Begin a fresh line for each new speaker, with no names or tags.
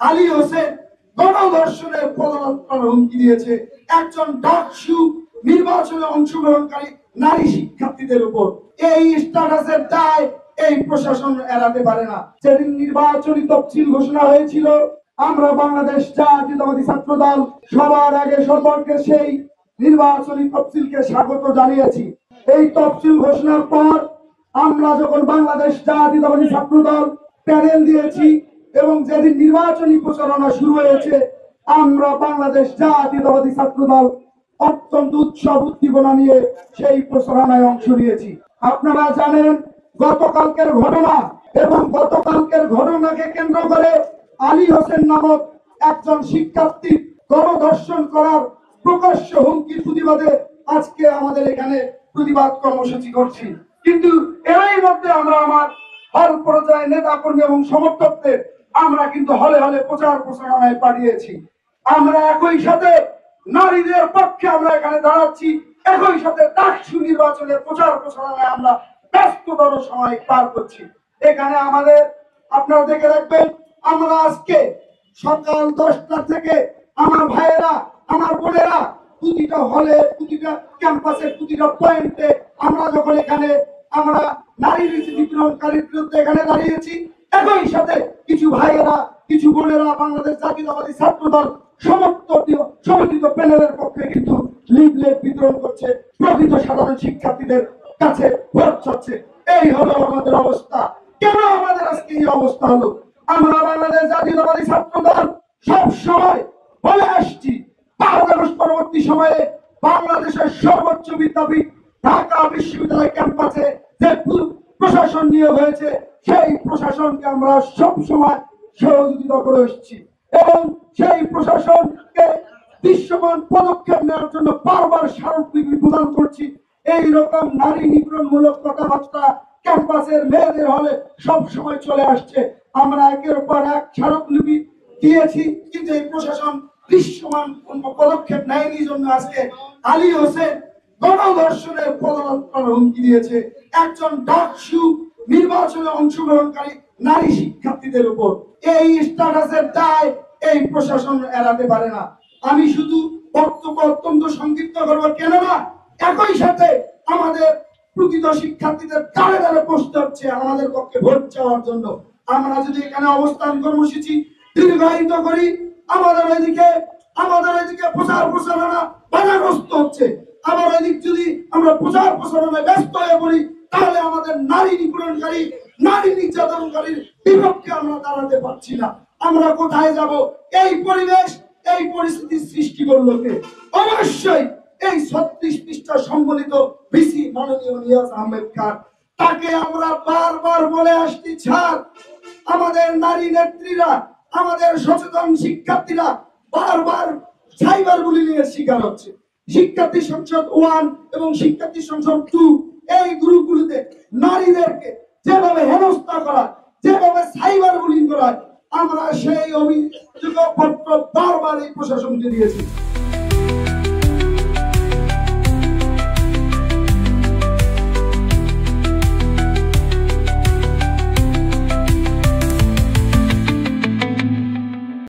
আলী হোসেন গণধর্ষণের পদযাত্রার হুমকি দিয়েছে একজন ডাকসু নির্বাচনে অংশগ্রহণকারী নারী শিক্ষার্থীদের উপর। এই স্ট্যাটাসের দায় এই প্রশাসন এড়াতে পারে না। যেদিন নির্বাচনী তফসিল ঘোষণা হয়েছিল, আমরা বাংলাদেশ জাতীয়তাবাদী ছাত্র দল সবার আগে সম্পর্কে সেই নির্বাচনী তফসিলকে স্বাগত জানিয়েছি। এই তফসিল ঘোষণার পর আমরা যখন বাংলাদেশ জাতীয়তাবাদী ছাত্র দল প্যানেল দিয়েছি এবং যেদিন নির্বাচনী প্রচারণা শুরু হয়েছে, আমরা বাংলাদেশ জাতীয়তাবাদী ছাত্র দল অত্যন্ত উৎসব উদ্দীপনা নিয়ে সেই প্রচারণায় অংশ নিয়েছি। আপনারা জানেন, গতকালকের ঘটনা এবং গতকালকের ঘটনাকে কেন্দ্র করে আলী হোসেন নামক একজন শিক্ষার্থী গণধর্ষণ করার প্রকাশ্য হুমকির প্রতিবাদে আজকে আমাদের এখানে প্রতিবাদ কর্মসূচি করছি। কিন্তু এরই মধ্যে আমরা আমার হল পর্যায়ে নেতা কর্মী এবং সমর্থকদের আমরা কিন্তু হলে হলে প্রচার প্রচারণায় পাঠিয়েছি। আমরা একই সাথে নারীদের পক্ষে আমরা এখানে দাঁড়াচ্ছি, একই সাথে ডাকসু নির্বাচনের প্রচার প্রচারণায় আমরা ব্যস্ততর সময় পার করছি। এখানে আমাদের আপনারা দেখে রাখবেন, আমরা আজকে সকাল 10টা থেকে আমার ভাইয়েরা আমার বোনেরা প্রতিটা হলে প্রতিটা ক্যাম্পাসের প্রতিটা পয়েন্টে আমরা যখন এখানে আমরা নারী বিতরণকারীর বিরুদ্ধে এখানে দাঁড়িয়েছি, একই সাথে কিছু ভাইয়েরা কিছু বোনেরা বাংলাদেশ জাতীয়তাবাদী ছাত্র দল সমর্থিত প্যানেলের পক্ষে কিন্তু লিফলেট বিতরণ করছে, প্রকৃত সাধারণ শিক্ষার্থীদের কাছে ভোট চাচ্ছে। এই হলো আমাদের অবস্থা। কেন আমাদের আজকে এই অবস্থা হলো? আমরা বাংলাদেশ জাতীয়তাবাদী ছাত্র দল সব সময় বলে আসছি, 5 আগস্ট পরবর্তী সময়ে বাংলাদেশের সর্বোচ্চ বিদ্যাপীঠ ঢাকা বিশ্ববিদ্যালয় ক্যাম্পাসে যে প্রশাসন নিয়োগ হয়েছে, সেই প্রশাসনকে আমরা সব সময় সহযোগিতা করে এসেছি এবং সেই প্রশাসনকে দৃশ্যমান পদক্ষেপ নেওয়ার জন্য বারবার স্মারকলিপি প্রদান করছি। এইরকম নারী নিপীড়নমূলক কথাবার্তা ক্যাম্পাসের মেয়েদের হলে সব সময় চলে আসছে। আমরা একের পর এক স্মারকলিপি দিয়েছি, কিন্তু এই প্রশাসন দৃশ্যমান পদক্ষেপ নেয়নি। জন্য আজকে আলী হোসেন গণধর্ষণের পদযাত্রার হুমকি দিয়েছে একজন ডাকসু নির্বাচনে অংশগ্রহণকারী নারী শিক্ষার্থীদের উপর। এই স্ট্যাটাসের দায় এই প্রশাসন এড়াতে পারে না। আমি শুধু বক্তব্য অত্যন্ত সংক্ষিপ্ত করবো, কেননা একই সাথে আমাদের প্রকৃত শিক্ষার্থীদের দাঁড়ে দাঁড়ে বসতে হচ্ছে আমাদের পক্ষে ভোট চাওয়ার জন্য। আমরা যদি এখানে অবস্থান কর্মসূচি দীর্ঘায়িত করি, আমাদের ওইদিকে প্রচার প্রচারণা বাধাগ্রস্ত হচ্ছে। আবার ওইদিক যদি আমরা প্রচার প্রচারণায় ব্যস্ত হয়ে পড়ি, তাহলে আমাদের নারী নিপীড়নকারী নারী নির্যাতনকারীর বিপক্ষে আমরা দাঁড়াতে পারছি না। আমরা কোথায় যাব? এই পরিবেশ এই পরিস্থিতির সৃষ্টি করলো কে? অবশ্যই এই 36 পৃষ্ঠা সম্বলিত ভিসি মাননীয় নিয়াজ আহমেদ খান। তাকে আমরা বারবার বলে আসছি, স্যার, আমাদের নারী নেত্রীরা আমাদের সচেতন শিক্ষার্থীরা বারবার সাইবার বুলিং এর শিকার হচ্ছে। শিক্ষার্থী সংসদ 1 এবং শিক্ষার্থী সংসদ 2 এই গ্রুপগুলোতে নারীদেরকে যেভাবে হেনস্থা করা, যেভাবে সাইবার বুলিং করা, আমরা সেই অভিযোগপত্র বারবার এই প্রশাসনকে দিয়েছি।